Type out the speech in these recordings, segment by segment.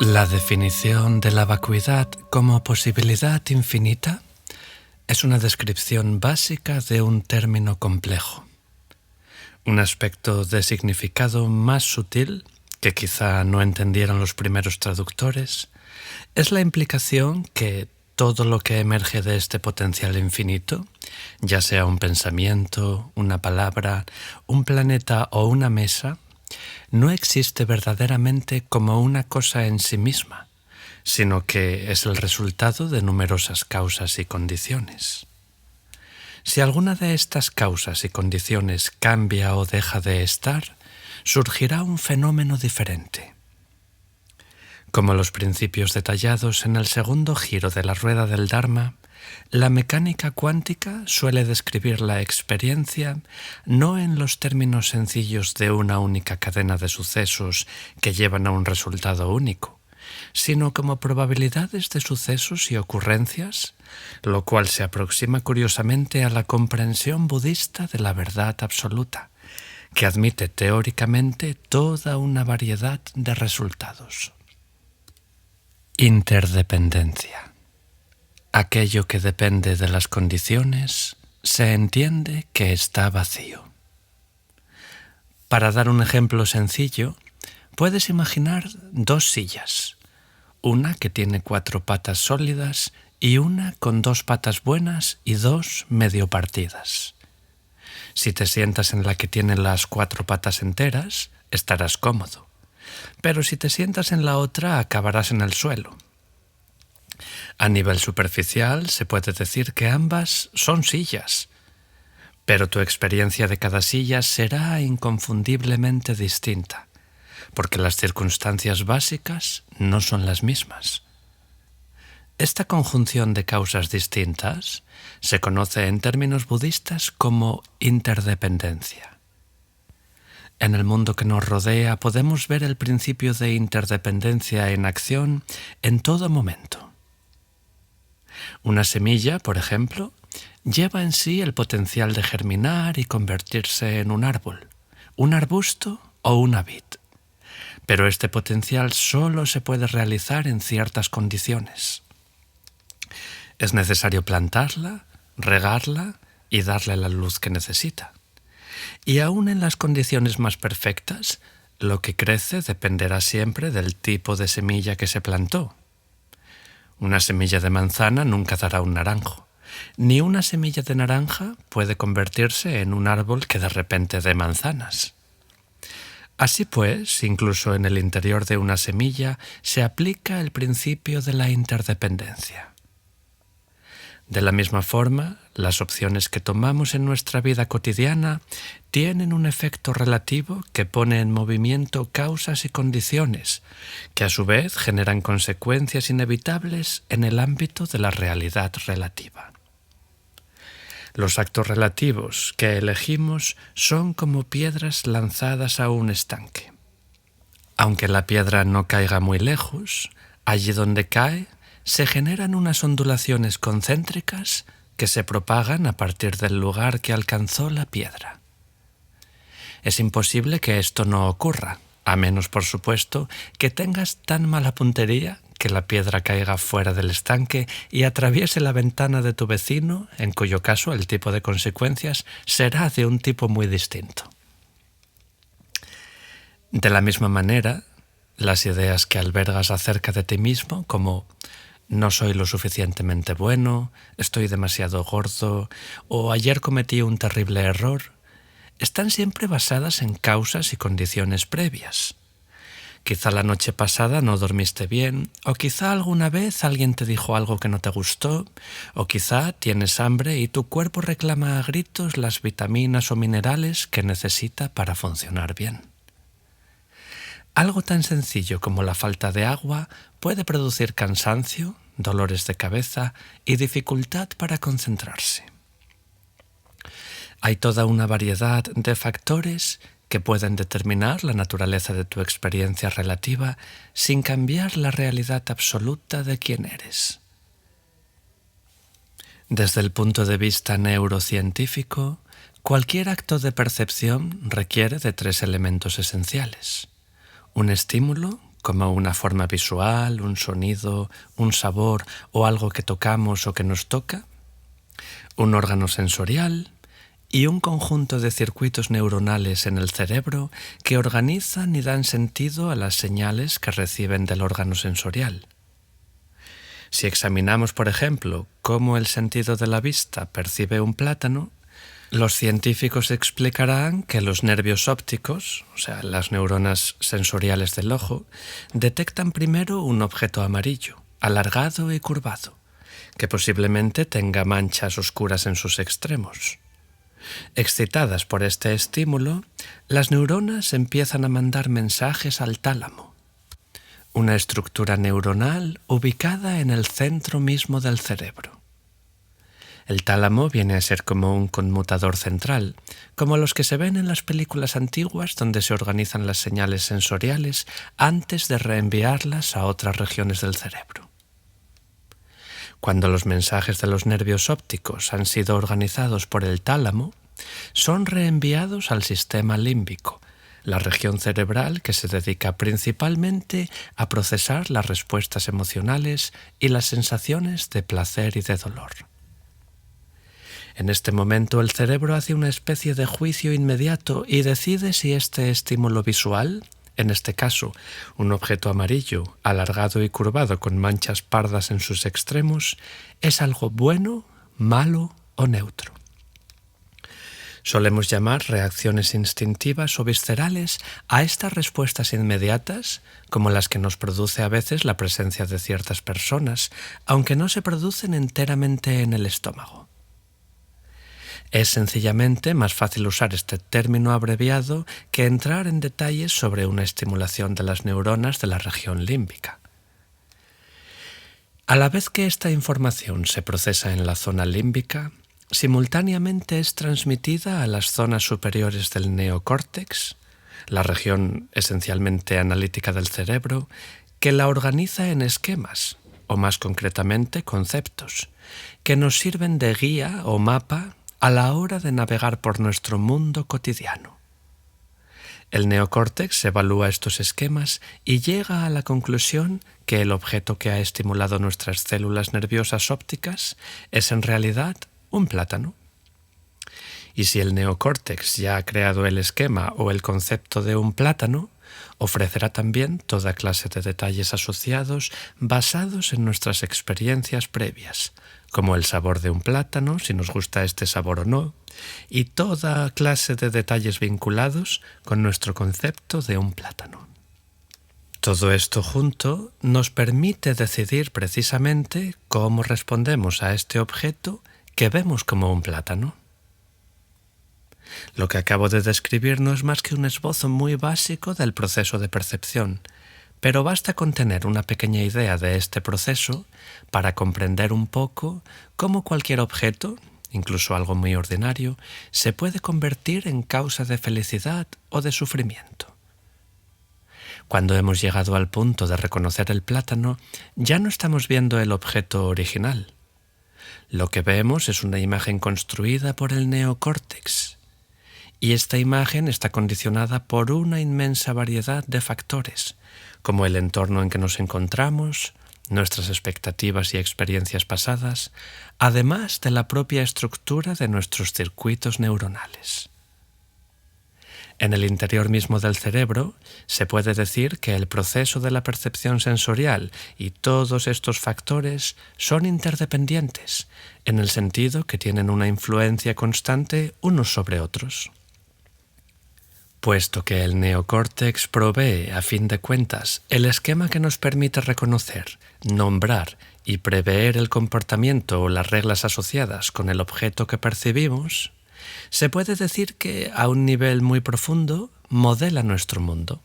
La definición de la vacuidad como posibilidad infinita es una descripción básica de un término complejo. Un aspecto de significado más sutil, que quizá no entendieron los primeros traductores, es la implicación que todo lo que emerge de este potencial infinito, ya sea un pensamiento, una palabra, un planeta o una mesa, no existe verdaderamente como una cosa en sí misma, sino que es el resultado de numerosas causas y condiciones. Si alguna de estas causas y condiciones cambia o deja de estar, surgirá un fenómeno diferente. Como los principios detallados en el segundo giro de la rueda del Dharma, la mecánica cuántica suele describir la experiencia no en los términos sencillos de una única cadena de sucesos que llevan a un resultado único, sino como probabilidades de sucesos y ocurrencias, lo cual se aproxima curiosamente a la comprensión budista de la verdad absoluta, que admite teóricamente toda una variedad de resultados. Interdependencia. Aquello que depende de las condiciones se entiende que está vacío. Para dar un ejemplo sencillo, puedes imaginar dos sillas, una que tiene 4 patas sólidas y una con 2 patas buenas y 2 medio partidas. Si te sientas en la que tiene las 4 patas enteras, estarás cómodo, pero si te sientas en la otra acabarás en el suelo. A nivel superficial se puede decir que ambas son sillas, pero tu experiencia de cada silla será inconfundiblemente distinta, porque las circunstancias básicas no son las mismas. Esta conjunción de causas distintas se conoce en términos budistas como interdependencia. En el mundo que nos rodea podemos ver el principio de interdependencia en acción en todo momento. Una semilla, por ejemplo, lleva en sí el potencial de germinar y convertirse en un árbol, un arbusto o una vid. Pero este potencial solo se puede realizar en ciertas condiciones. Es necesario plantarla, regarla y darle la luz que necesita. Y aún en las condiciones más perfectas, lo que crece dependerá siempre del tipo de semilla que se plantó. Una semilla de manzana nunca dará un naranjo, ni una semilla de naranja puede convertirse en un árbol que de repente dé manzanas. Así pues, incluso en el interior de una semilla se aplica el principio de la interdependencia. De la misma forma, las opciones que tomamos en nuestra vida cotidiana tienen un efecto relativo que pone en movimiento causas y condiciones, que a su vez generan consecuencias inevitables en el ámbito de la realidad relativa. Los actos relativos que elegimos son como piedras lanzadas a un estanque. Aunque la piedra no caiga muy lejos, allí donde cae, se generan unas ondulaciones concéntricas que se propagan a partir del lugar que alcanzó la piedra. Es imposible que esto no ocurra, a menos, por supuesto, que tengas tan mala puntería que la piedra caiga fuera del estanque y atraviese la ventana de tu vecino, en cuyo caso el tipo de consecuencias será de un tipo muy distinto. De la misma manera, las ideas que albergas acerca de ti mismo, como no soy lo suficientemente bueno, estoy demasiado gordo o ayer cometí un terrible error, están siempre basadas en causas y condiciones previas. Quizá la noche pasada no dormiste bien, o quizá alguna vez alguien te dijo algo que no te gustó, o quizá tienes hambre y tu cuerpo reclama a gritos las vitaminas o minerales que necesita para funcionar bien. Algo tan sencillo como la falta de agua puede producir cansancio, dolores de cabeza y dificultad para concentrarse. Hay toda una variedad de factores que pueden determinar la naturaleza de tu experiencia relativa sin cambiar la realidad absoluta de quién eres. Desde el punto de vista neurocientífico, cualquier acto de percepción requiere de 3 elementos esenciales: un estímulo, como una forma visual, un sonido, un sabor o algo que tocamos o que nos toca, un órgano sensorial y un conjunto de circuitos neuronales en el cerebro que organizan y dan sentido a las señales que reciben del órgano sensorial. Si examinamos, por ejemplo, cómo el sentido de la vista percibe un plátano, los científicos explicarán que los nervios ópticos, o sea, las neuronas sensoriales del ojo, detectan primero un objeto amarillo, alargado y curvado, que posiblemente tenga manchas oscuras en sus extremos. Excitadas por este estímulo, las neuronas empiezan a mandar mensajes al tálamo, una estructura neuronal ubicada en el centro mismo del cerebro. El tálamo viene a ser como un conmutador central, como los que se ven en las películas antiguas donde se organizan las señales sensoriales antes de reenviarlas a otras regiones del cerebro. Cuando los mensajes de los nervios ópticos han sido organizados por el tálamo, son reenviados al sistema límbico, la región cerebral que se dedica principalmente a procesar las respuestas emocionales y las sensaciones de placer y de dolor. En este momento el cerebro hace una especie de juicio inmediato y decide si este estímulo visual, en este caso un objeto amarillo, alargado y curvado con manchas pardas en sus extremos, es algo bueno, malo o neutro. Solemos llamar reacciones instintivas o viscerales a estas respuestas inmediatas, como las que nos produce a veces la presencia de ciertas personas, aunque no se producen enteramente en el estómago. Es sencillamente más fácil usar este término abreviado que entrar en detalles sobre una estimulación de las neuronas de la región límbica. A la vez que esta información se procesa en la zona límbica, simultáneamente es transmitida a las zonas superiores del neocórtex, la región esencialmente analítica del cerebro, que la organiza en esquemas, o más concretamente conceptos, que nos sirven de guía o mapa a la hora de navegar por nuestro mundo cotidiano. El neocórtex evalúa estos esquemas y llega a la conclusión que el objeto que ha estimulado nuestras células nerviosas ópticas es en realidad un plátano. Y si el neocórtex ya ha creado el esquema o el concepto de un plátano, ofrecerá también toda clase de detalles asociados basados en nuestras experiencias previas, como el sabor de un plátano, si nos gusta este sabor o no, y toda clase de detalles vinculados con nuestro concepto de un plátano. Todo esto junto nos permite decidir precisamente cómo respondemos a este objeto que vemos como un plátano. Lo que acabo de describir no es más que un esbozo muy básico del proceso de percepción, pero basta con tener una pequeña idea de este proceso para comprender un poco cómo cualquier objeto, incluso algo muy ordinario, se puede convertir en causa de felicidad o de sufrimiento. Cuando hemos llegado al punto de reconocer el plátano, ya no estamos viendo el objeto original. Lo que vemos es una imagen construida por el neocórtex, y esta imagen está condicionada por una inmensa variedad de factores, como el entorno en que nos encontramos, nuestras expectativas y experiencias pasadas, además de la propia estructura de nuestros circuitos neuronales. En el interior mismo del cerebro se puede decir que el proceso de la percepción sensorial y todos estos factores son interdependientes, en el sentido que tienen una influencia constante unos sobre otros. Puesto que el neocórtex provee, a fin de cuentas, el esquema que nos permite reconocer, nombrar y prever el comportamiento o las reglas asociadas con el objeto que percibimos, se puede decir que, a un nivel muy profundo, modela nuestro mundo.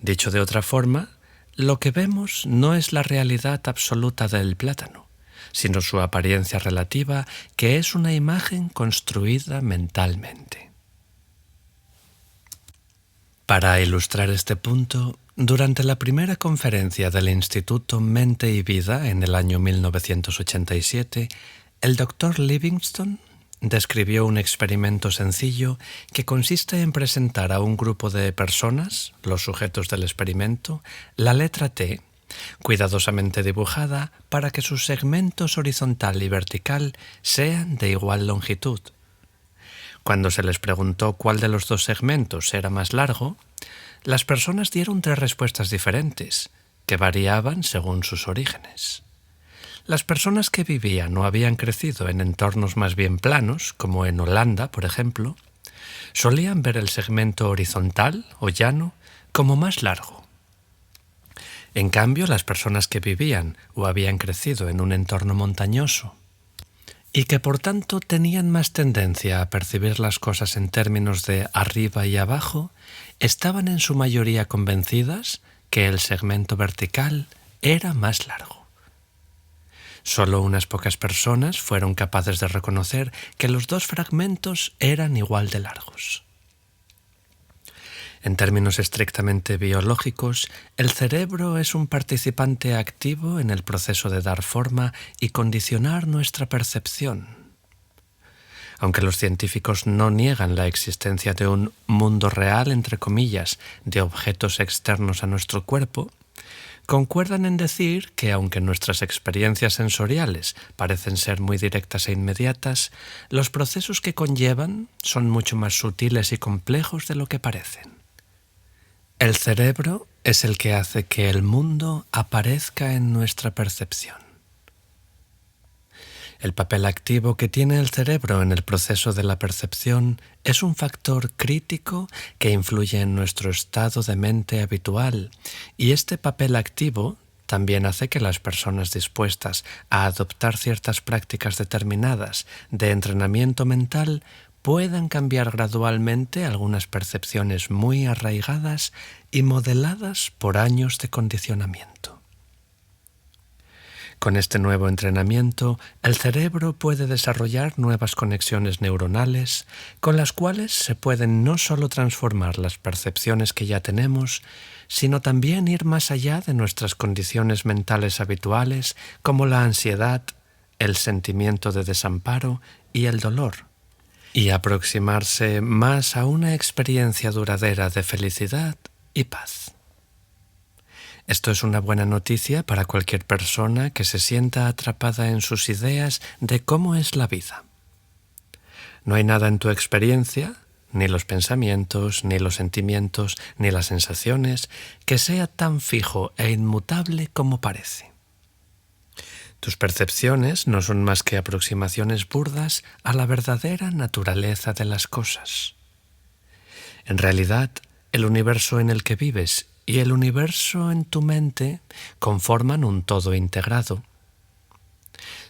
Dicho de otra forma, lo que vemos no es la realidad absoluta del plátano, sino su apariencia relativa, que es una imagen construida mentalmente. Para ilustrar este punto, durante la primera conferencia del Instituto Mente y Vida en el año 1987, el Dr. Livingston, describió un experimento sencillo que consiste en presentar a un grupo de personas, los sujetos del experimento, la letra T, cuidadosamente dibujada para que sus segmentos horizontal y vertical sean de igual longitud. Cuando se les preguntó cuál de los dos segmentos era más largo, las personas dieron 3 respuestas diferentes, que variaban según sus orígenes. Las personas que vivían o habían crecido en entornos más bien planos, como en Holanda, por ejemplo, solían ver el segmento horizontal o llano como más largo. En cambio, las personas que vivían o habían crecido en un entorno montañoso y que por tanto tenían más tendencia a percibir las cosas en términos de arriba y abajo, estaban en su mayoría convencidas que el segmento vertical era más largo. Solo unas pocas personas fueron capaces de reconocer que los dos fragmentos eran igual de largos. En términos estrictamente biológicos, el cerebro es un participante activo en el proceso de dar forma y condicionar nuestra percepción. Aunque los científicos no niegan la existencia de un mundo real, entre comillas, de objetos externos a nuestro cuerpo, concuerdan en decir que aunque nuestras experiencias sensoriales parecen ser muy directas e inmediatas, los procesos que conllevan son mucho más sutiles y complejos de lo que parecen. El cerebro es el que hace que el mundo aparezca en nuestra percepción. El papel activo que tiene el cerebro en el proceso de la percepción es un factor crítico que influye en nuestro estado de mente habitual, y este papel activo también hace que las personas dispuestas a adoptar ciertas prácticas determinadas de entrenamiento mental puedan cambiar gradualmente algunas percepciones muy arraigadas y modeladas por años de condicionamiento. Con este nuevo entrenamiento, el cerebro puede desarrollar nuevas conexiones neuronales con las cuales se pueden no solo transformar las percepciones que ya tenemos, sino también ir más allá de nuestras condiciones mentales habituales como la ansiedad, el sentimiento de desamparo y el dolor, y aproximarse más a una experiencia duradera de felicidad y paz. Esto es una buena noticia para cualquier persona que se sienta atrapada en sus ideas de cómo es la vida. No hay nada en tu experiencia, ni los pensamientos, ni los sentimientos, ni las sensaciones, que sea tan fijo e inmutable como parece. Tus percepciones no son más que aproximaciones burdas a la verdadera naturaleza de las cosas. En realidad, el universo en el que vives y el universo en tu mente conforman un todo integrado.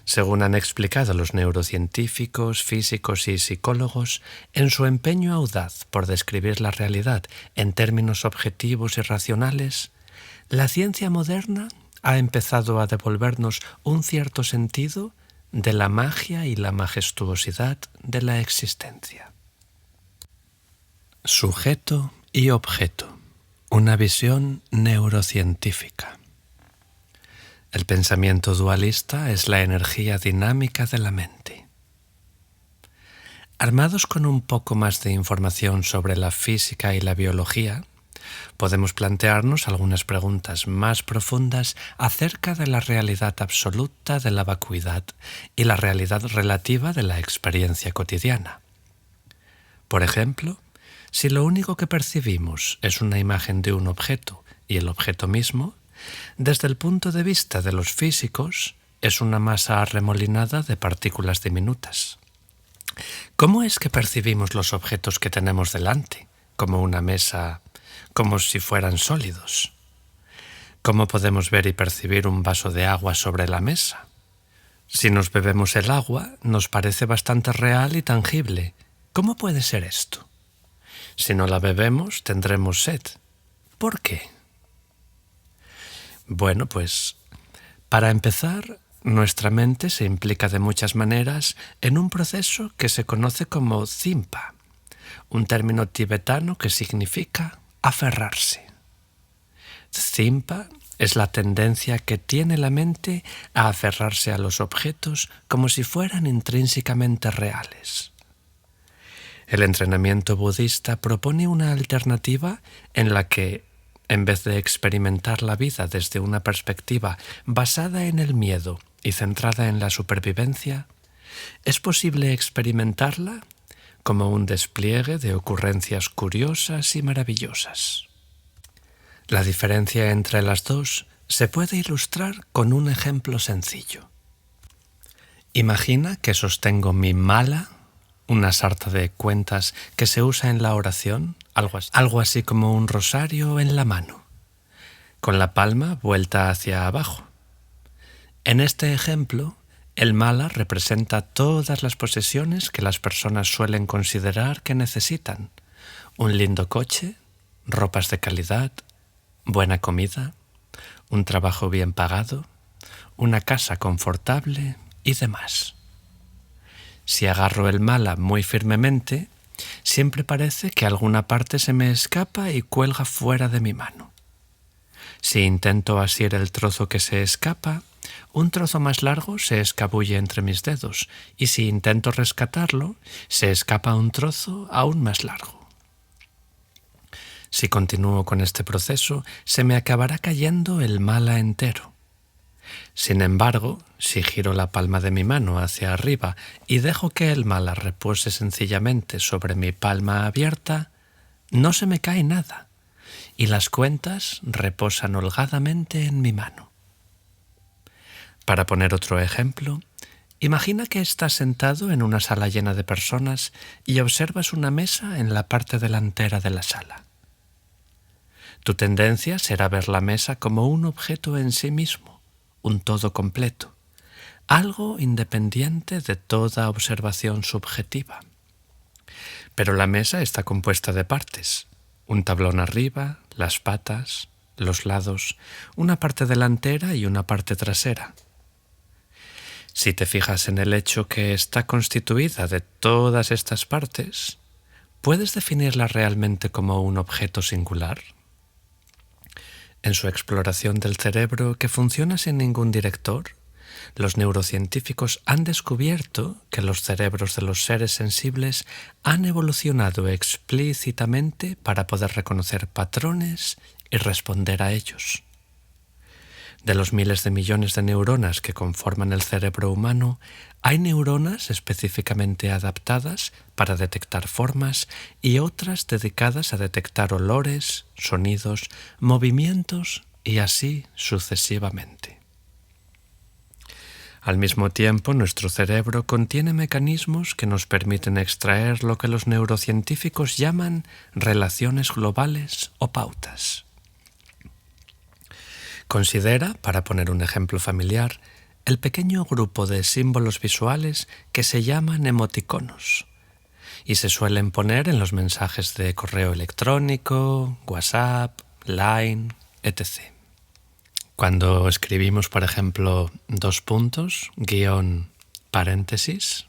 Según han explicado los neurocientíficos, físicos y psicólogos, en su empeño audaz por describir la realidad en términos objetivos y racionales, la ciencia moderna ha empezado a devolvernos un cierto sentido de la magia y la majestuosidad de la existencia. Sujeto y objeto. Una visión neurocientífica. El pensamiento dualista es la energía dinámica de la mente. Armados con un poco más de información sobre la física y la biología, podemos plantearnos algunas preguntas más profundas acerca de la realidad absoluta de la vacuidad y la realidad relativa de la experiencia cotidiana. Por ejemplo, si lo único que percibimos es una imagen de un objeto y el objeto mismo, desde el punto de vista de los físicos, es una masa arremolinada de partículas diminutas. ¿Cómo es que percibimos los objetos que tenemos delante, como una mesa, como si fueran sólidos? ¿Cómo podemos ver y percibir un vaso de agua sobre la mesa? Si nos bebemos el agua, nos parece bastante real y tangible. ¿Cómo puede ser esto? Si no la bebemos, tendremos sed. ¿Por qué? Bueno, pues, para empezar, nuestra mente se implica de muchas maneras en un proceso que se conoce como zimpa, un término tibetano que significa aferrarse. Zimpa es la tendencia que tiene la mente a aferrarse a los objetos como si fueran intrínsecamente reales. El entrenamiento budista propone una alternativa en la que, en vez de experimentar la vida desde una perspectiva basada en el miedo y centrada en la supervivencia, es posible experimentarla como un despliegue de ocurrencias curiosas y maravillosas. La diferencia entre las dos se puede ilustrar con un ejemplo sencillo. Imagina que sostengo mi mala, una sarta de cuentas que se usa en la oración, algo así como un rosario en la mano, con la palma vuelta hacia abajo. En este ejemplo, el mala representa todas las posesiones que las personas suelen considerar que necesitan: un lindo coche, ropas de calidad, buena comida, un trabajo bien pagado, una casa confortable y demás. Si agarro el mala muy firmemente, siempre parece que alguna parte se me escapa y cuelga fuera de mi mano. Si intento asir el trozo que se escapa, un trozo más largo se escabulle entre mis dedos, y si intento rescatarlo, se escapa un trozo aún más largo. Si continúo con este proceso, se me acabará cayendo el mala entero. Sin embargo, si giro la palma de mi mano hacia arriba y dejo que el mala repose sencillamente sobre mi palma abierta, no se me cae nada, y las cuentas reposan holgadamente en mi mano. Para poner otro ejemplo, imagina que estás sentado en una sala llena de personas y observas una mesa en la parte delantera de la sala. Tu tendencia será ver la mesa como un objeto en sí mismo, un todo completo, algo independiente de toda observación subjetiva. Pero la mesa está compuesta de partes: un tablón arriba, las patas, los lados, una parte delantera y una parte trasera. Si te fijas en el hecho que está constituida de todas estas partes, ¿puedes definirla realmente como un objeto singular? En su exploración del cerebro, que funciona sin ningún director, los neurocientíficos han descubierto que los cerebros de los seres sensibles han evolucionado explícitamente para poder reconocer patrones y responder a ellos. De los miles de millones de neuronas que conforman el cerebro humano, hay neuronas específicamente adaptadas para detectar formas y otras dedicadas a detectar olores, sonidos, movimientos y así sucesivamente. Al mismo tiempo, nuestro cerebro contiene mecanismos que nos permiten extraer lo que los neurocientíficos llaman relaciones globales o pautas. Considera, para poner un ejemplo familiar, el pequeño grupo de símbolos visuales que se llaman emoticonos y se suelen poner en los mensajes de correo electrónico, WhatsApp, Line, etc. Cuando escribimos, por ejemplo, : paréntesis,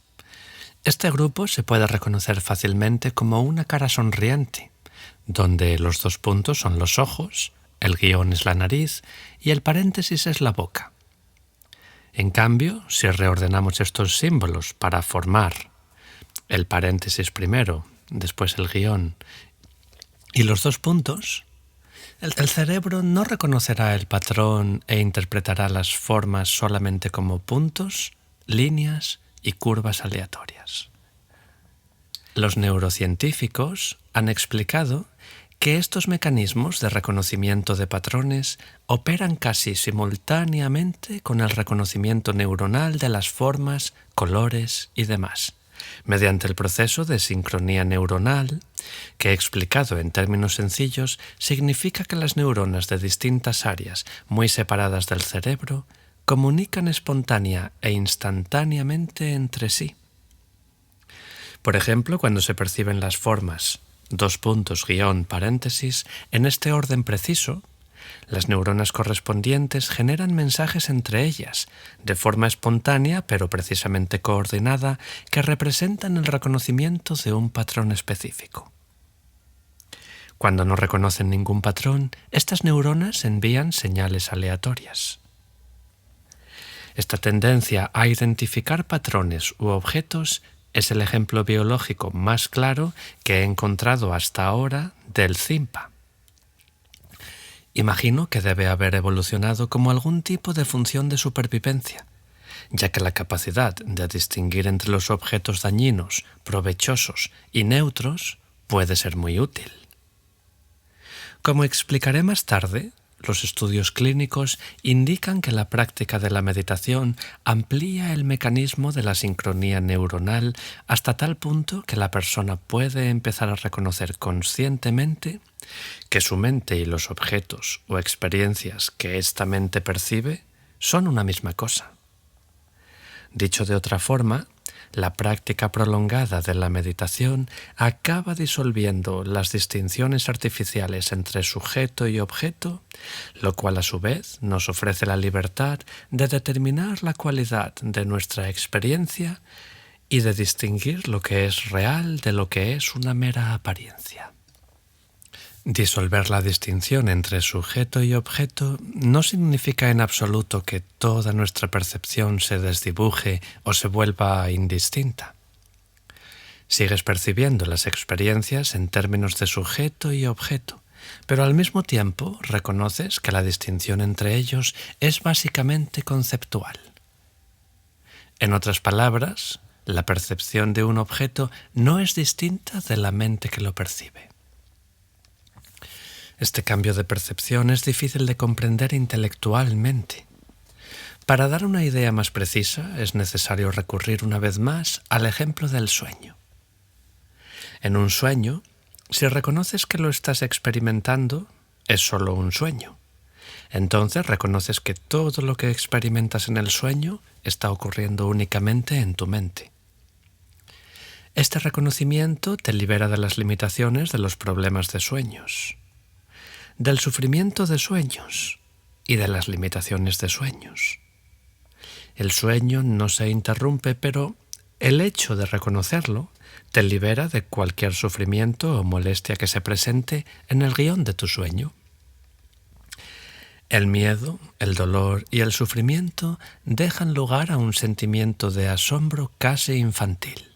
este grupo se puede reconocer fácilmente como una cara sonriente, donde los dos puntos son los ojos, el guión es la nariz y el paréntesis es la boca. En cambio, si reordenamos estos símbolos para formar el paréntesis primero, después el guión y los dos puntos, el cerebro no reconocerá el patrón e interpretará las formas solamente como puntos, líneas y curvas aleatorias. Los neurocientíficos han explicado que estos mecanismos de reconocimiento de patrones operan casi simultáneamente con el reconocimiento neuronal de las formas, colores y demás, mediante el proceso de sincronía neuronal, que, explicado en términos sencillos, significa que las neuronas de distintas áreas muy separadas del cerebro comunican espontánea e instantáneamente entre sí. Por ejemplo, cuando se perciben las formas : paréntesis, en este orden preciso, las neuronas correspondientes generan mensajes entre ellas, de forma espontánea pero precisamente coordinada, que representan el reconocimiento de un patrón específico. Cuando no reconocen ningún patrón, estas neuronas envían señales aleatorias. Esta tendencia a identificar patrones u objetos es el ejemplo biológico más claro que he encontrado hasta ahora del CIMPA. Imagino que debe haber evolucionado como algún tipo de función de supervivencia, ya que la capacidad de distinguir entre los objetos dañinos, provechosos y neutros puede ser muy útil. Como explicaré más tarde, los estudios clínicos indican que la práctica de la meditación amplía el mecanismo de la sincronía neuronal hasta tal punto que la persona puede empezar a reconocer conscientemente que su mente y los objetos o experiencias que esta mente percibe son una misma cosa. Dicho de otra forma, la práctica prolongada de la meditación acaba disolviendo las distinciones artificiales entre sujeto y objeto, lo cual a su vez nos ofrece la libertad de determinar la cualidad de nuestra experiencia y de distinguir lo que es real de lo que es una mera apariencia. Disolver la distinción entre sujeto y objeto no significa en absoluto que toda nuestra percepción se desdibuje o se vuelva indistinta. Sigues percibiendo las experiencias en términos de sujeto y objeto, pero al mismo tiempo reconoces que la distinción entre ellos es básicamente conceptual. En otras palabras, la percepción de un objeto no es distinta de la mente que lo percibe. Este cambio de percepción es difícil de comprender intelectualmente. Para dar una idea más precisa, es necesario recurrir una vez más al ejemplo del sueño. En un sueño, si reconoces que lo estás experimentando, es solo un sueño. Entonces reconoces que todo lo que experimentas en el sueño está ocurriendo únicamente en tu mente. Este reconocimiento te libera de las limitaciones de los problemas de sueños, del sufrimiento de sueños y de las limitaciones de sueños. El sueño no se interrumpe, pero el hecho de reconocerlo te libera de cualquier sufrimiento o molestia que se presente en el guión de tu sueño. El miedo, el dolor y el sufrimiento dejan lugar a un sentimiento de asombro casi infantil.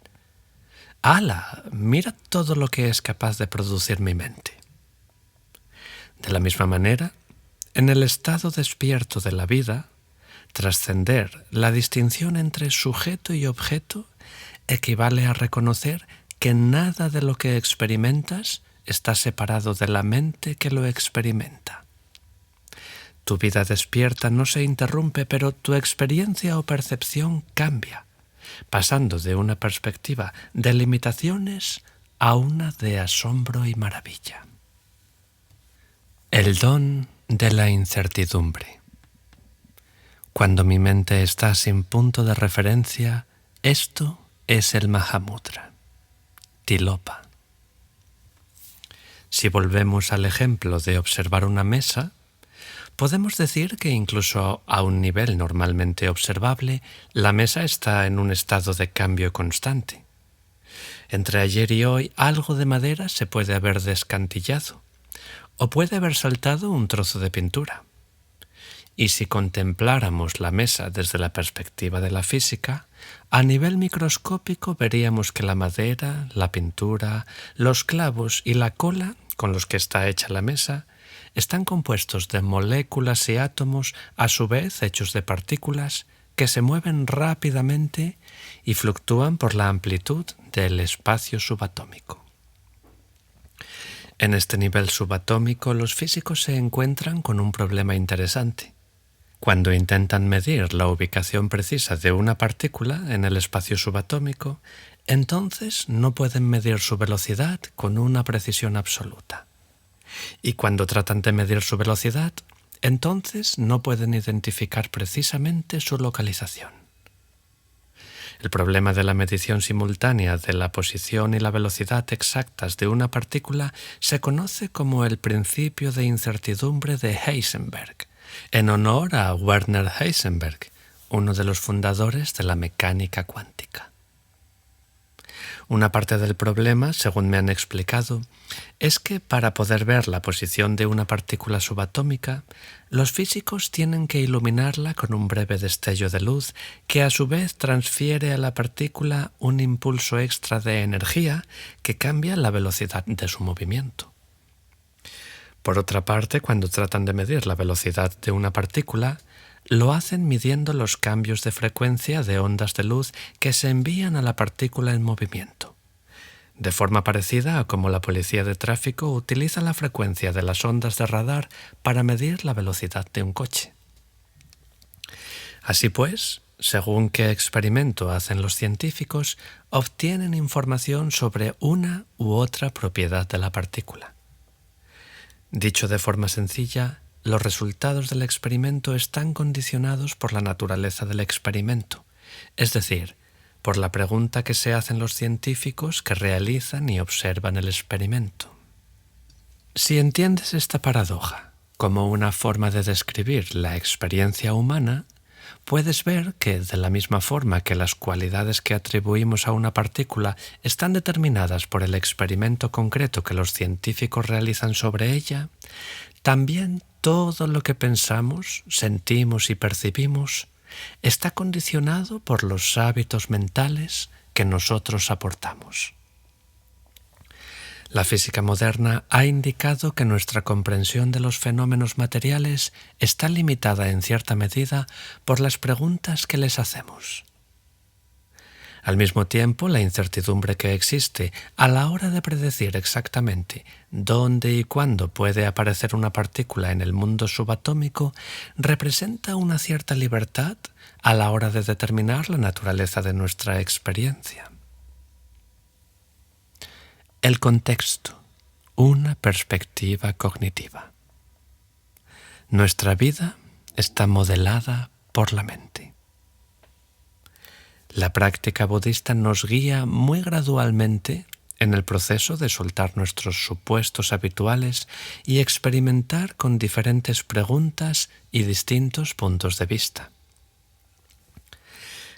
¡Hala! Mira todo lo que es capaz de producir mi mente. De la misma manera, en el estado despierto de la vida, trascender la distinción entre sujeto y objeto equivale a reconocer que nada de lo que experimentas está separado de la mente que lo experimenta. Tu vida despierta no se interrumpe, pero tu experiencia o percepción cambia, pasando de una perspectiva de limitaciones a una de asombro y maravilla. El don de la incertidumbre. Cuando mi mente está sin punto de referencia, esto es el Mahamudra, Tilopa. Si volvemos al ejemplo de observar una mesa, podemos decir que incluso a un nivel normalmente observable, la mesa está en un estado de cambio constante. Entre ayer y hoy, algo de madera se puede haber descantillado, o puede haber saltado un trozo de pintura. Y si contempláramos la mesa desde la perspectiva de la física, a nivel microscópico veríamos que la madera, la pintura, los clavos y la cola con los que está hecha la mesa están compuestos de moléculas y átomos, a su vez hechos de partículas, que se mueven rápidamente y fluctúan por la amplitud del espacio subatómico. En este nivel subatómico, los físicos se encuentran con un problema interesante. Cuando intentan medir la ubicación precisa de una partícula en el espacio subatómico, entonces no pueden medir su velocidad con una precisión absoluta. Y cuando tratan de medir su velocidad, entonces no pueden identificar precisamente su localización. El problema de la medición simultánea de la posición y la velocidad exactas de una partícula se conoce como el principio de incertidumbre de Heisenberg, en honor a Werner Heisenberg, uno de los fundadores de la mecánica cuántica. Una parte del problema, según me han explicado, es que para poder ver la posición de una partícula subatómica, los físicos tienen que iluminarla con un breve destello de luz que a su vez transfiere a la partícula un impulso extra de energía que cambia la velocidad de su movimiento. Por otra parte, cuando tratan de medir la velocidad de una partícula, lo hacen midiendo los cambios de frecuencia de ondas de luz que se envían a la partícula en movimiento, de forma parecida a como la policía de tráfico utiliza la frecuencia de las ondas de radar para medir la velocidad de un coche. Así pues, según qué experimento hacen los científicos, obtienen información sobre una u otra propiedad de la partícula. Dicho de forma sencilla, los resultados del experimento están condicionados por la naturaleza del experimento, es decir, por la pregunta que se hacen los científicos que realizan y observan el experimento. Si entiendes esta paradoja como una forma de describir la experiencia humana, puedes ver que, de la misma forma que las cualidades que atribuimos a una partícula están determinadas por el experimento concreto que los científicos realizan sobre ella, también todo lo que pensamos, sentimos y percibimos está condicionado por los hábitos mentales que nosotros aportamos. La física moderna ha indicado que nuestra comprensión de los fenómenos materiales está limitada en cierta medida por las preguntas que les hacemos. Al mismo tiempo, la incertidumbre que existe a la hora de predecir exactamente dónde y cuándo puede aparecer una partícula en el mundo subatómico representa una cierta libertad a la hora de determinar la naturaleza de nuestra experiencia. El contexto, una perspectiva cognitiva. Nuestra vida está modelada por la mente. La práctica budista nos guía muy gradualmente en el proceso de soltar nuestros supuestos habituales y experimentar con diferentes preguntas y distintos puntos de vista.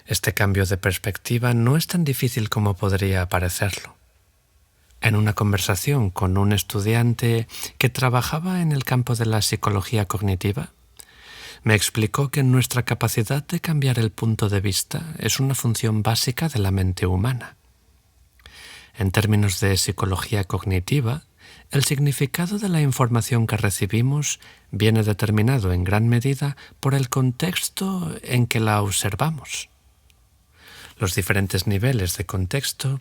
Este cambio de perspectiva no es tan difícil como podría parecerlo. En una conversación con un estudiante que trabajaba en el campo de la psicología cognitiva, me explicó que nuestra capacidad de cambiar el punto de vista es una función básica de la mente humana. En términos de psicología cognitiva, el significado de la información que recibimos viene determinado en gran medida por el contexto en que la observamos. Los diferentes niveles de contexto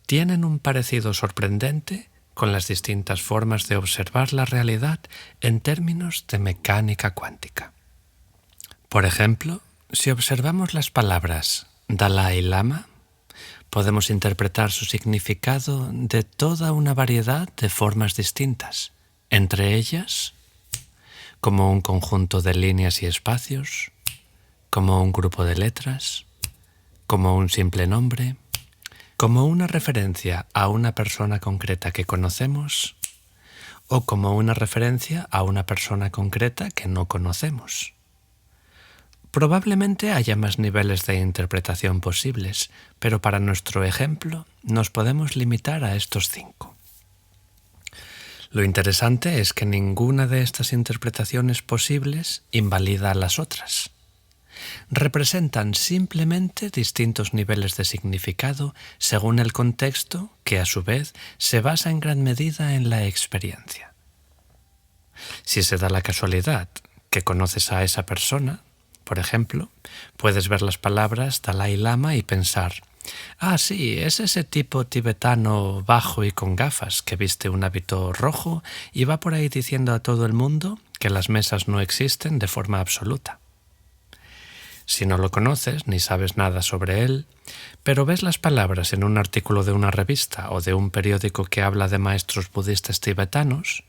tienen un parecido sorprendente con las distintas formas de observar la realidad en términos de mecánica cuántica. Por ejemplo, si observamos las palabras Dalai Lama, podemos interpretar su significado de toda una variedad de formas distintas, entre ellas como un conjunto de líneas y espacios, como un grupo de letras, como un simple nombre, como una referencia a una persona concreta que conocemos o como una referencia a una persona concreta que no conocemos. Probablemente haya más niveles de interpretación posibles, pero para nuestro ejemplo nos podemos limitar a estos 5. Lo interesante es que ninguna de estas interpretaciones posibles invalida a las otras. Representan simplemente distintos niveles de significado según el contexto que, a su vez, se basa en gran medida en la experiencia. Si se da la casualidad que conoces a esa persona, por ejemplo, puedes ver las palabras Dalai Lama y pensar: ah, sí, es ese tipo tibetano bajo y con gafas que viste un hábito rojo y va por ahí diciendo a todo el mundo que las mesas no existen de forma absoluta. Si no lo conoces ni sabes nada sobre él, pero ves las palabras en un artículo de una revista o de un periódico que habla de maestros budistas tibetanos,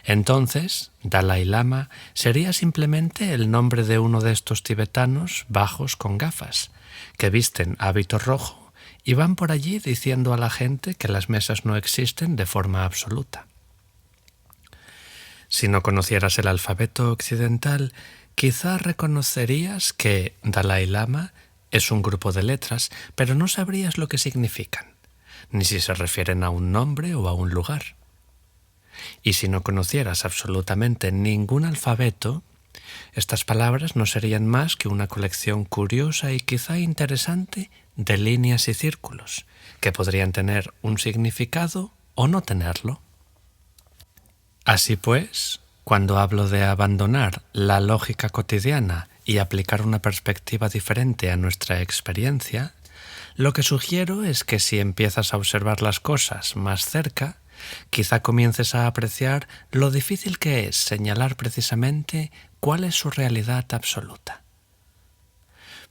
entonces Dalai Lama sería simplemente el nombre de uno de estos tibetanos bajos con gafas, que visten hábito rojo y van por allí diciendo a la gente que las mesas no existen de forma absoluta. Si no conocieras el alfabeto occidental, quizá reconocerías que Dalai Lama es un grupo de letras, pero no sabrías lo que significan. ni si se refieren a un nombre o a un lugar. Y si no conocieras absolutamente ningún alfabeto, estas palabras no serían más que una colección curiosa y quizá interesante de líneas y círculos, que podrían tener un significado o no tenerlo. Así pues, cuando hablo de abandonar la lógica cotidiana y aplicar una perspectiva diferente a nuestra experiencia, lo que sugiero es que si empiezas a observar las cosas más cerca, quizá comiences a apreciar lo difícil que es señalar precisamente cuál es su realidad absoluta.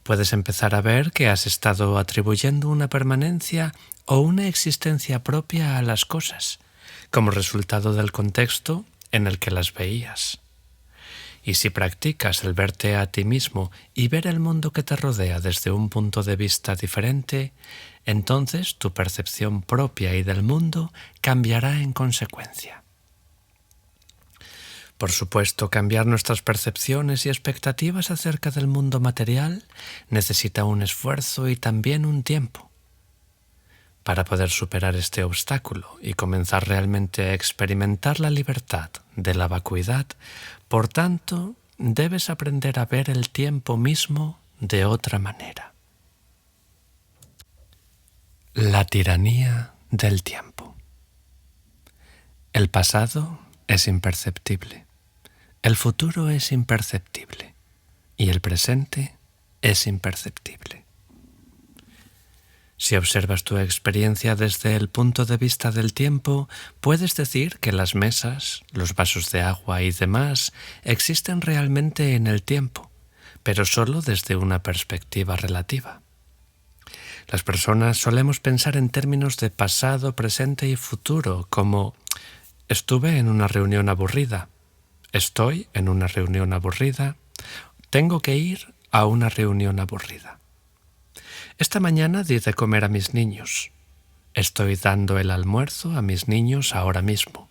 Puedes empezar a ver que has estado atribuyendo una permanencia o una existencia propia a las cosas, como resultado del contexto en el que las veías. Y si practicas el verte a ti mismo y ver el mundo que te rodea desde un punto de vista diferente, entonces tu percepción propia y del mundo cambiará en consecuencia. Por supuesto, cambiar nuestras percepciones y expectativas acerca del mundo material necesita un esfuerzo y también un tiempo. Para poder superar este obstáculo y comenzar realmente a experimentar la libertad de la vacuidad, por tanto, debes aprender a ver el tiempo mismo de otra manera. La tiranía del tiempo. El pasado es imperceptible, el futuro es imperceptible y el presente es imperceptible. Si observas tu experiencia desde el punto de vista del tiempo, puedes decir que las mesas, los vasos de agua y demás existen realmente en el tiempo, pero solo desde una perspectiva relativa. Las personas solemos pensar en términos de pasado, presente y futuro, como estuve en una reunión aburrida, estoy en una reunión aburrida, tengo que ir a una reunión aburrida. Esta mañana di de comer a mis niños. Estoy dando el almuerzo a mis niños ahora mismo.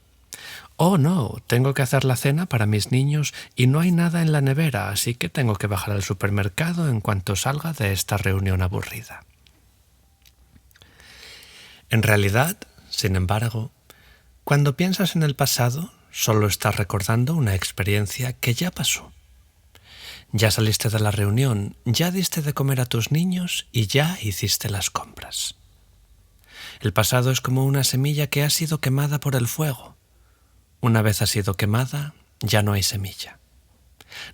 Oh, no, tengo que hacer la cena para mis niños y no hay nada en la nevera, así que tengo que bajar al supermercado en cuanto salga de esta reunión aburrida. En realidad, sin embargo, cuando piensas en el pasado, solo estás recordando una experiencia que ya pasó. Ya saliste de la reunión, ya diste de comer a tus niños y ya hiciste las compras. El pasado es como una semilla que ha sido quemada por el fuego. Una vez ha sido quemada, ya no hay semilla.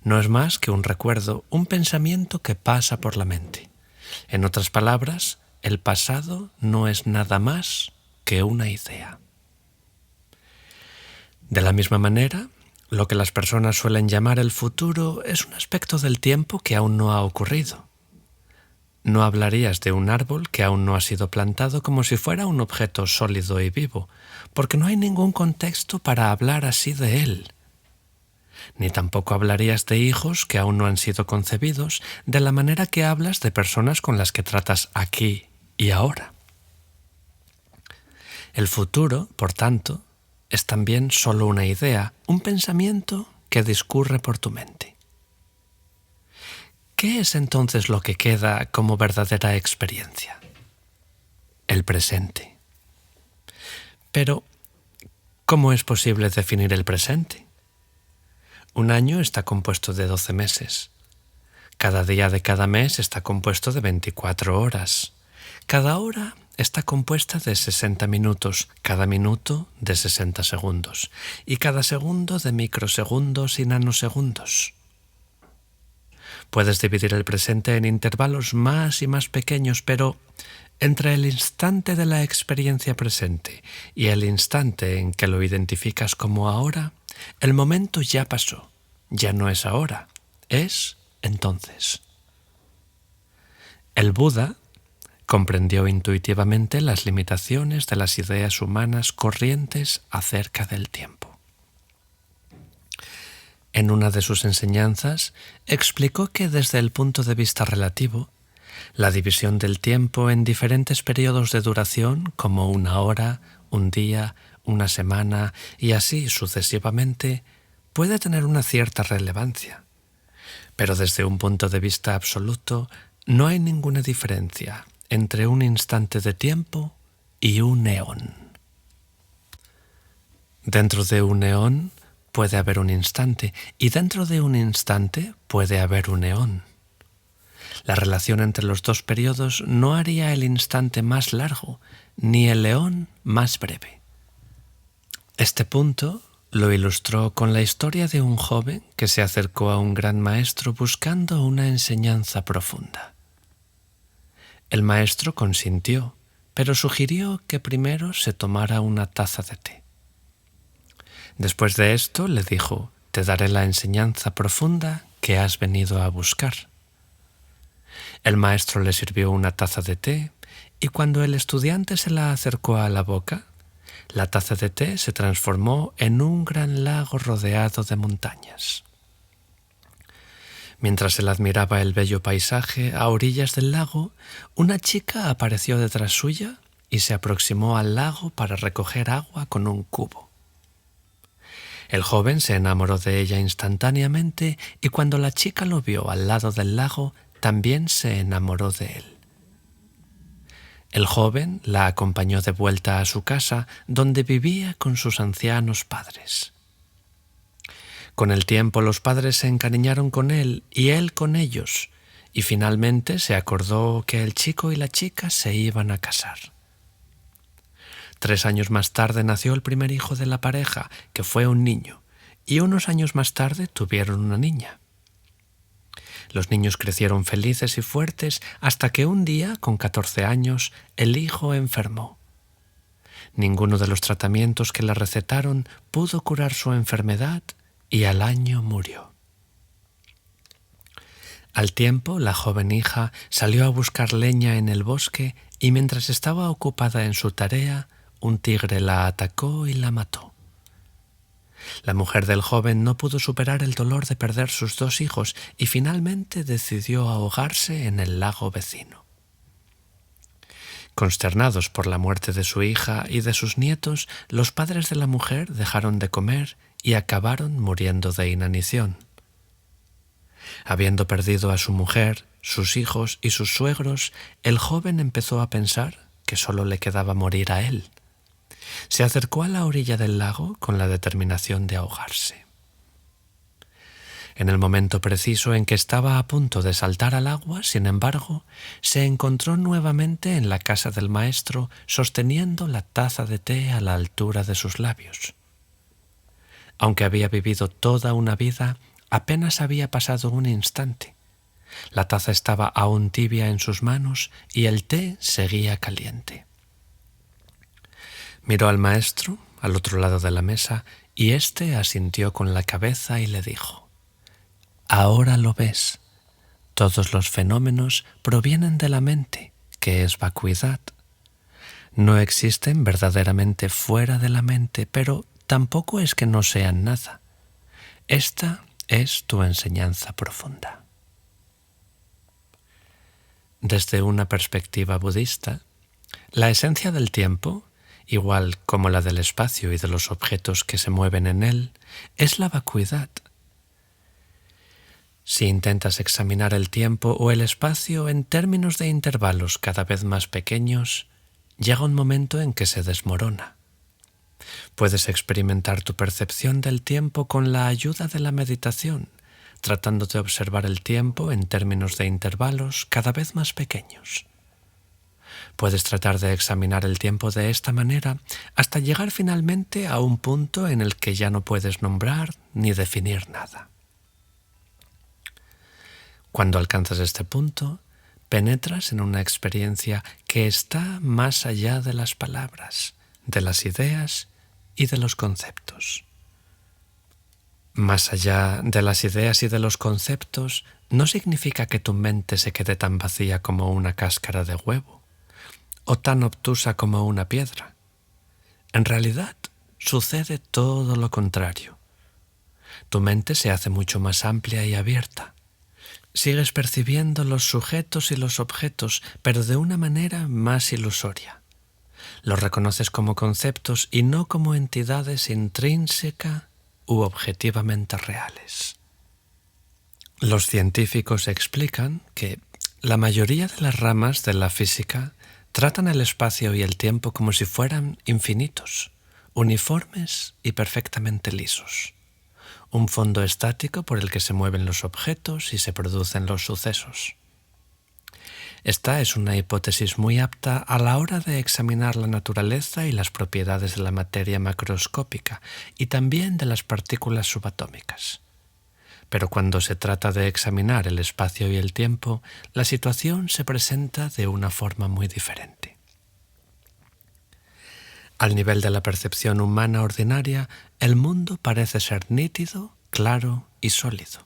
No es más que un recuerdo, un pensamiento que pasa por la mente. En otras palabras, el pasado no es nada más que una idea. De la misma manera, lo que las personas suelen llamar el futuro es un aspecto del tiempo que aún no ha ocurrido. No hablarías de un árbol que aún no ha sido plantado como si fuera un objeto sólido y vivo, porque no hay ningún contexto para hablar así de él. Ni tampoco hablarías de hijos que aún no han sido concebidos de la manera que hablas de personas con las que tratas aquí y ahora. El futuro, por tanto, es también solo una idea, un pensamiento que discurre por tu mente. ¿Qué es entonces lo que queda como verdadera experiencia? El presente. Pero, ¿cómo es posible definir el presente? Un año está compuesto de 12 meses. Cada día de cada mes está compuesto de 24 horas. Cada hora está compuesta de 60 minutos, cada minuto de 60 segundos y cada segundo de microsegundos y nanosegundos. Puedes dividir el presente en intervalos más y más pequeños, pero entre el instante de la experiencia presente y el instante en que lo identificas como ahora, el momento ya pasó, ya no es ahora, es entonces. El Buda comprendió intuitivamente las limitaciones de las ideas humanas corrientes acerca del tiempo. En una de sus enseñanzas, explicó que desde el punto de vista relativo, la división del tiempo en diferentes periodos de duración, como una hora, un día, una semana y así sucesivamente, puede tener una cierta relevancia. Pero desde un punto de vista absoluto, no hay ninguna diferencia entre un instante de tiempo y un eón. Dentro de un eón puede haber un instante y dentro de un instante puede haber un eón. La relación entre los dos periodos no haría el instante más largo ni el eón más breve. Este punto lo ilustró con la historia de un joven que se acercó a un gran maestro buscando una enseñanza profunda. El maestro consintió, pero sugirió que primero se tomara una taza de té. Después de esto le dijo: «Te daré la enseñanza profunda que has venido a buscar». El maestro le sirvió una taza de té y cuando el estudiante se la acercó a la boca, la taza de té se transformó en un gran lago rodeado de montañas. Mientras él admiraba el bello paisaje a orillas del lago, una chica apareció detrás suya y se aproximó al lago para recoger agua con un cubo. El joven se enamoró de ella instantáneamente y cuando la chica lo vio al lado del lago, también se enamoró de él. El joven la acompañó de vuelta a su casa, donde vivía con sus ancianos padres. Con el tiempo los padres se encariñaron con él y él con ellos, y finalmente se acordó que el chico y la chica se iban a casar. 3 años más tarde nació el primer hijo de la pareja, que fue un niño, y unos años más tarde tuvieron una niña. Los niños crecieron felices y fuertes hasta que un día, con 14 años, el hijo enfermó. Ninguno de los tratamientos que le recetaron pudo curar su enfermedad y al año murió. Al tiempo, la joven hija salió a buscar leña en el bosque y mientras estaba ocupada en su tarea, un tigre la atacó y la mató. La mujer del joven no pudo superar el dolor de perder sus 2 hijos y finalmente decidió ahogarse en el lago vecino. Consternados por la muerte de su hija y de sus nietos, los padres de la mujer dejaron de comer y acabaron muriendo de inanición. Habiendo perdido a su mujer, sus hijos y sus suegros, el joven empezó a pensar que solo le quedaba morir a él. Se acercó a la orilla del lago con la determinación de ahogarse. En el momento preciso en que estaba a punto de saltar al agua, sin embargo, se encontró nuevamente en la casa del maestro sosteniendo la taza de té a la altura de sus labios. Aunque había vivido toda una vida, apenas había pasado un instante. La taza estaba aún tibia en sus manos y el té seguía caliente. Miró al maestro, al otro lado de la mesa, y éste asintió con la cabeza y le dijo: «Ahora lo ves. Todos los fenómenos provienen de la mente, que es vacuidad. No existen verdaderamente fuera de la mente, pero tampoco es que no sean nada. Esta es tu enseñanza profunda». Desde una perspectiva budista, la esencia del tiempo, igual como la del espacio y de los objetos que se mueven en él, es la vacuidad. Si intentas examinar el tiempo o el espacio en términos de intervalos cada vez más pequeños, llega un momento en que se desmorona. Puedes experimentar tu percepción del tiempo con la ayuda de la meditación, tratando de observar el tiempo en términos de intervalos cada vez más pequeños. Puedes tratar de examinar el tiempo de esta manera hasta llegar finalmente a un punto en el que ya no puedes nombrar ni definir nada. Cuando alcanzas este punto, penetras en una experiencia que está más allá de las palabras, de las ideas y de los conceptos. Más allá de las ideas y de los conceptos no significa que tu mente se quede tan vacía como una cáscara de huevo o tan obtusa como una piedra. En realidad, sucede todo lo contrario. Tu mente se hace mucho más amplia y abierta. Sigues percibiendo los sujetos y los objetos, pero de una manera más ilusoria. Los reconoces como conceptos y no como entidades intrínseca u objetivamente reales. Los científicos explican que la mayoría de las ramas de la física tratan el espacio y el tiempo como si fueran infinitos, uniformes y perfectamente lisos. Un fondo estático por el que se mueven los objetos y se producen los sucesos. Esta es una hipótesis muy apta a la hora de examinar la naturaleza y las propiedades de la materia macroscópica y también de las partículas subatómicas. Pero cuando se trata de examinar el espacio y el tiempo, la situación se presenta de una forma muy diferente. Al nivel de la percepción humana ordinaria, el mundo parece ser nítido, claro y sólido.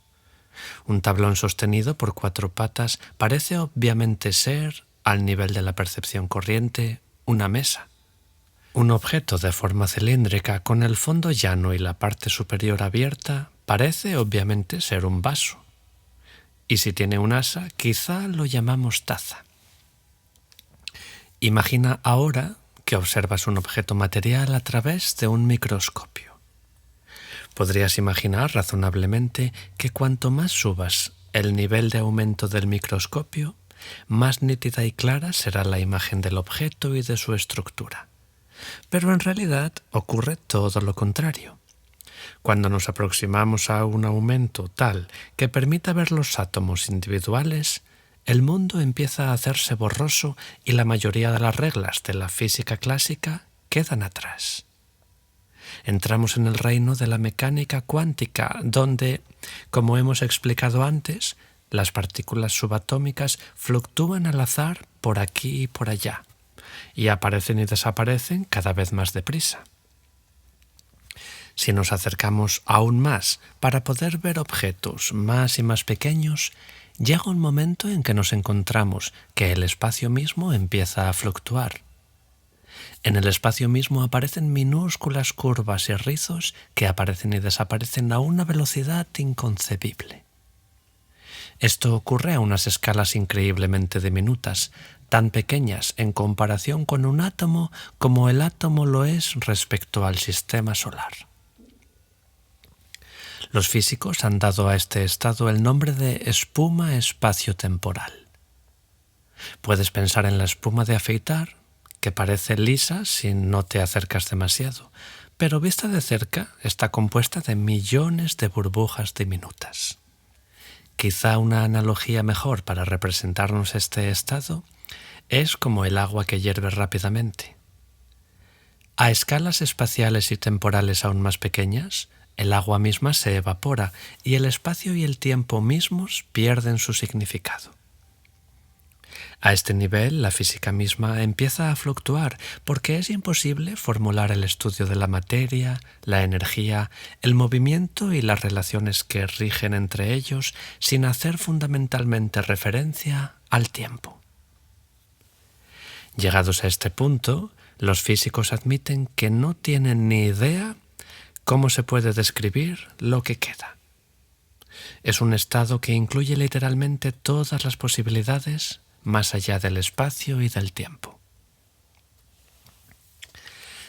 Un tablón sostenido por 4 patas parece obviamente ser, al nivel de la percepción corriente, una mesa. Un objeto de forma cilíndrica con el fondo llano y la parte superior abierta parece obviamente ser un vaso. Y si tiene un asa, quizá lo llamamos taza. Imagina ahora que observas un objeto material a través de un microscopio. Podrías imaginar razonablemente que cuanto más subas el nivel de aumento del microscopio, más nítida y clara será la imagen del objeto y de su estructura. Pero en realidad ocurre todo lo contrario. Cuando nos aproximamos a un aumento tal que permita ver los átomos individuales, el mundo empieza a hacerse borroso y la mayoría de las reglas de la física clásica quedan atrás. Entramos en el reino de la mecánica cuántica, donde, como hemos explicado antes, las partículas subatómicas fluctúan al azar por aquí y por allá, y aparecen y desaparecen cada vez más deprisa. Si nos acercamos aún más para poder ver objetos más y más pequeños, llega un momento en que nos encontramos que el espacio mismo empieza a fluctuar. En el espacio mismo aparecen minúsculas curvas y rizos que aparecen y desaparecen a una velocidad inconcebible. Esto ocurre a unas escalas increíblemente diminutas, tan pequeñas en comparación con un átomo como el átomo lo es respecto al sistema solar. Los físicos han dado a este estado el nombre de espuma espaciotemporal. Puedes pensar en la espuma de afeitar, que parece lisa si no te acercas demasiado, pero vista de cerca está compuesta de millones de burbujas diminutas. Quizá una analogía mejor para representarnos este estado es como el agua que hierve rápidamente. A escalas espaciales y temporales aún más pequeñas, el agua misma se evapora y el espacio y el tiempo mismos pierden su significado. A este nivel, la física misma empieza a fluctuar porque es imposible formular el estudio de la materia, la energía, el movimiento y las relaciones que rigen entre ellos sin hacer fundamentalmente referencia al tiempo. Llegados a este punto, los físicos admiten que no tienen ni idea cómo se puede describir lo que queda. Es un estado que incluye literalmente todas las posibilidades más allá del espacio y del tiempo.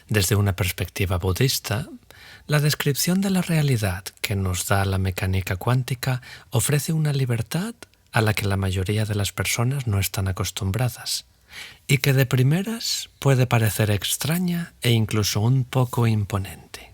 Desde una perspectiva budista, la descripción de la realidad que nos da la mecánica cuántica ofrece una libertad a la que la mayoría de las personas no están acostumbradas y que de primeras puede parecer extraña e incluso un poco imponente.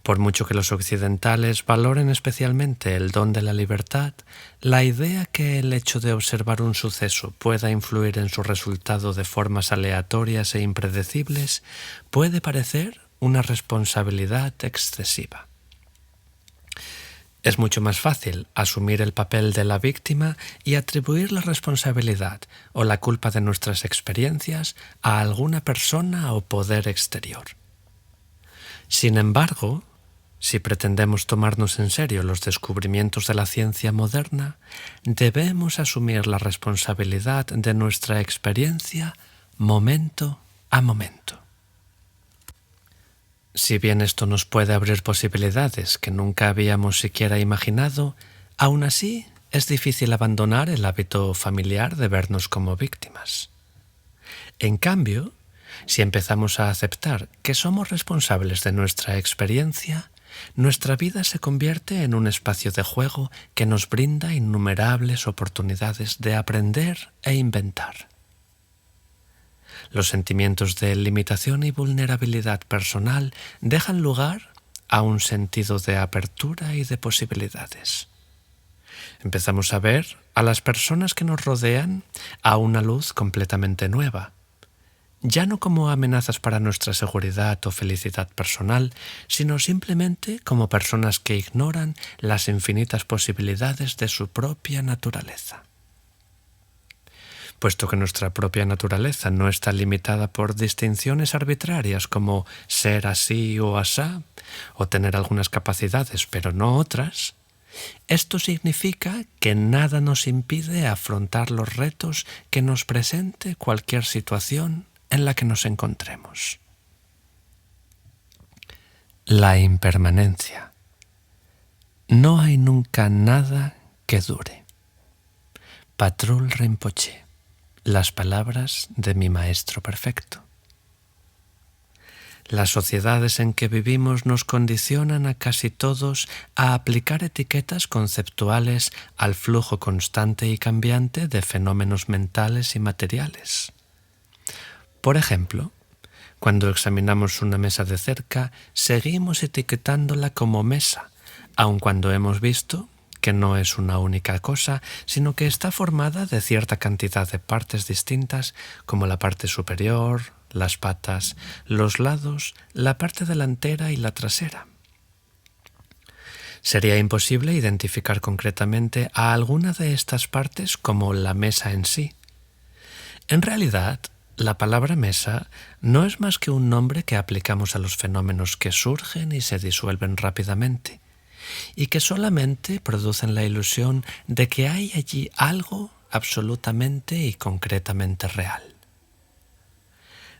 Por mucho que los occidentales valoren especialmente el don de la libertad, la idea que el hecho de observar un suceso pueda influir en su resultado de formas aleatorias e impredecibles puede parecer una responsabilidad excesiva. Es mucho más fácil asumir el papel de la víctima y atribuir la responsabilidad o la culpa de nuestras experiencias a alguna persona o poder exterior. Sin embargo, si pretendemos tomarnos en serio los descubrimientos de la ciencia moderna, debemos asumir la responsabilidad de nuestra experiencia momento a momento. Si bien esto nos puede abrir posibilidades que nunca habíamos siquiera imaginado, aún así es difícil abandonar el hábito familiar de vernos como víctimas. En cambio, si empezamos a aceptar que somos responsables de nuestra experiencia, nuestra vida se convierte en un espacio de juego que nos brinda innumerables oportunidades de aprender e inventar. Los sentimientos de limitación y vulnerabilidad personal dejan lugar a un sentido de apertura y de posibilidades. Empezamos a ver a las personas que nos rodean a una luz completamente nueva, ya no como amenazas para nuestra seguridad o felicidad personal, sino simplemente como personas que ignoran las infinitas posibilidades de su propia naturaleza. Puesto que nuestra propia naturaleza no está limitada por distinciones arbitrarias como ser así o asá, o tener algunas capacidades pero no otras, esto significa que nada nos impide afrontar los retos que nos presente cualquier situación en la que nos encontremos. La impermanencia. No hay nunca nada que dure. Patrul Rinpoche. Las palabras de mi Maestro Perfecto. Las sociedades en que vivimos nos condicionan a casi todos a aplicar etiquetas conceptuales al flujo constante y cambiante de fenómenos mentales y materiales. Por ejemplo, cuando examinamos una mesa de cerca, seguimos etiquetándola como mesa, aun cuando hemos visto que no es una única cosa, sino que está formada de cierta cantidad de partes distintas, como la parte superior, las patas, los lados, la parte delantera y la trasera. Sería imposible identificar concretamente a alguna de estas partes como la mesa en sí. En realidad, la palabra mesa no es más que un nombre que aplicamos a los fenómenos que surgen y se disuelven rápidamente, y que solamente producen la ilusión de que hay allí algo absolutamente y concretamente real.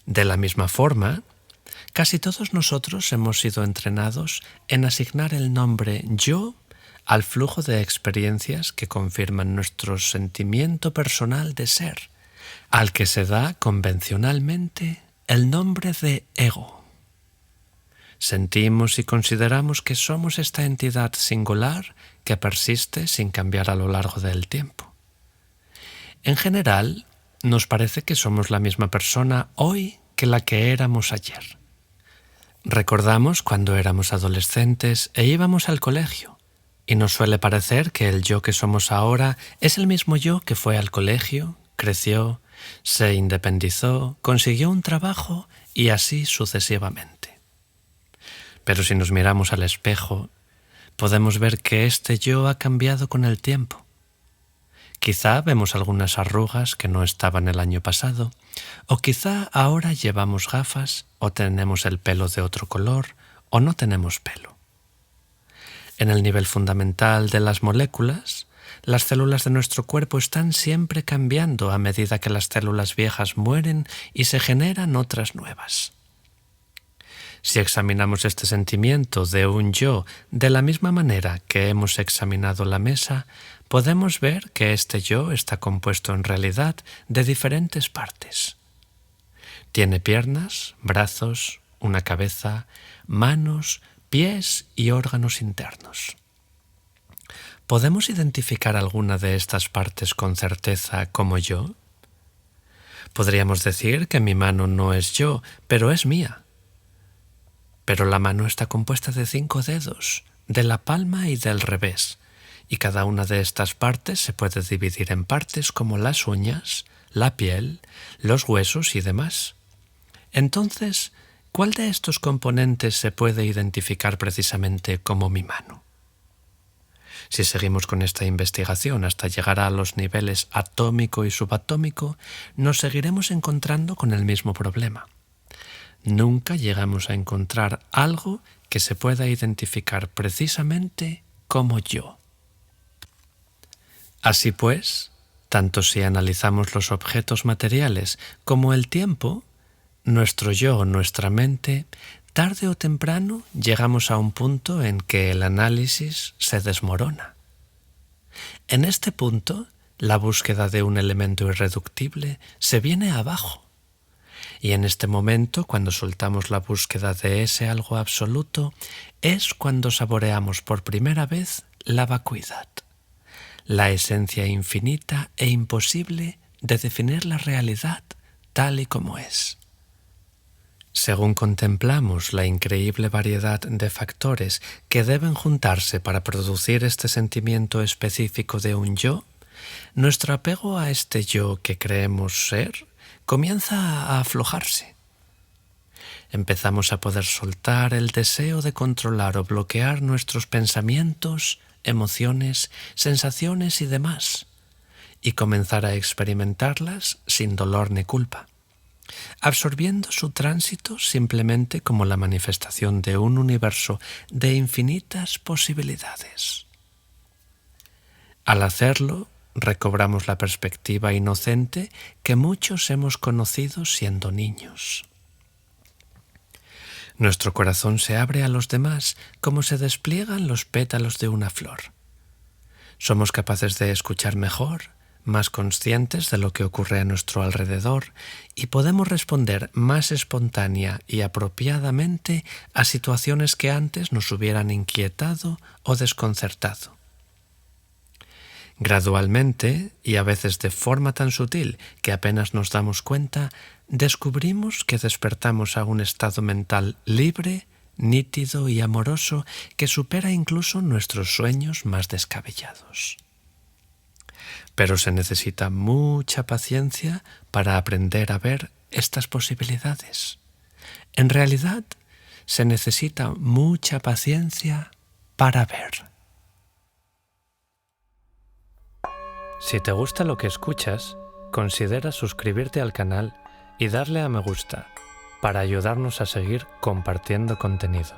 De la misma forma, casi todos nosotros hemos sido entrenados en asignar el nombre yo al flujo de experiencias que confirman nuestro sentimiento personal de ser, al que se da convencionalmente el nombre de ego. Sentimos y consideramos que somos esta entidad singular que persiste sin cambiar a lo largo del tiempo. En general, nos parece que somos la misma persona hoy que la que éramos ayer. Recordamos cuando éramos adolescentes e íbamos al colegio, y nos suele parecer que el yo que somos ahora es el mismo yo que fue al colegio, creció, se independizó, consiguió un trabajo y así sucesivamente. Pero si nos miramos al espejo, podemos ver que este yo ha cambiado con el tiempo. Quizá vemos algunas arrugas que no estaban el año pasado, o quizá ahora llevamos gafas, o tenemos el pelo de otro color, o no tenemos pelo. En el nivel fundamental de las moléculas, las células de nuestro cuerpo están siempre cambiando a medida que las células viejas mueren y se generan otras nuevas. Si examinamos este sentimiento de un yo de la misma manera que hemos examinado la mesa, podemos ver que este yo está compuesto en realidad de diferentes partes. Tiene piernas, brazos, una cabeza, manos, pies y órganos internos. ¿Podemos identificar alguna de estas partes con certeza como yo? Podríamos decir que mi mano no es yo, pero es mía. Pero la mano está compuesta de 5 dedos, de la palma y del revés, y cada una de estas partes se puede dividir en partes como las uñas, la piel, los huesos y demás. Entonces, ¿cuál de estos componentes se puede identificar precisamente como mi mano? Si seguimos con esta investigación hasta llegar a los niveles atómico y subatómico, nos seguiremos encontrando con el mismo problema. Nunca llegamos a encontrar algo que se pueda identificar precisamente como yo. Así pues, tanto si analizamos los objetos materiales como el tiempo, nuestro yo o nuestra mente, tarde o temprano llegamos a un punto en que el análisis se desmorona. En este punto, la búsqueda de un elemento irreductible se viene abajo. Y en este momento, cuando soltamos la búsqueda de ese algo absoluto, es cuando saboreamos por primera vez la vacuidad, la esencia infinita e imposible de definir la realidad tal y como es. Según contemplamos la increíble variedad de factores que deben juntarse para producir este sentimiento específico de un yo, nuestro apego a este yo que creemos ser comienza a aflojarse. Empezamos a poder soltar el deseo de controlar o bloquear nuestros pensamientos, emociones, sensaciones y demás, y comenzar a experimentarlas sin dolor ni culpa, absorbiendo su tránsito simplemente como la manifestación de un universo de infinitas posibilidades. Al hacerlo, recobramos la perspectiva inocente que muchos hemos conocido siendo niños. Nuestro corazón se abre a los demás como se despliegan los pétalos de una flor. Somos capaces de escuchar mejor, más conscientes de lo que ocurre a nuestro alrededor y podemos responder más espontánea y apropiadamente a situaciones que antes nos hubieran inquietado o desconcertado. Gradualmente, y a veces de forma tan sutil que apenas nos damos cuenta, descubrimos que despertamos a un estado mental libre, nítido y amoroso que supera incluso nuestros sueños más descabellados. Pero se necesita mucha paciencia para aprender a ver estas posibilidades. En realidad, se necesita mucha paciencia para ver. Si te gusta lo que escuchas, considera suscribirte al canal y darle a me gusta para ayudarnos a seguir compartiendo contenido.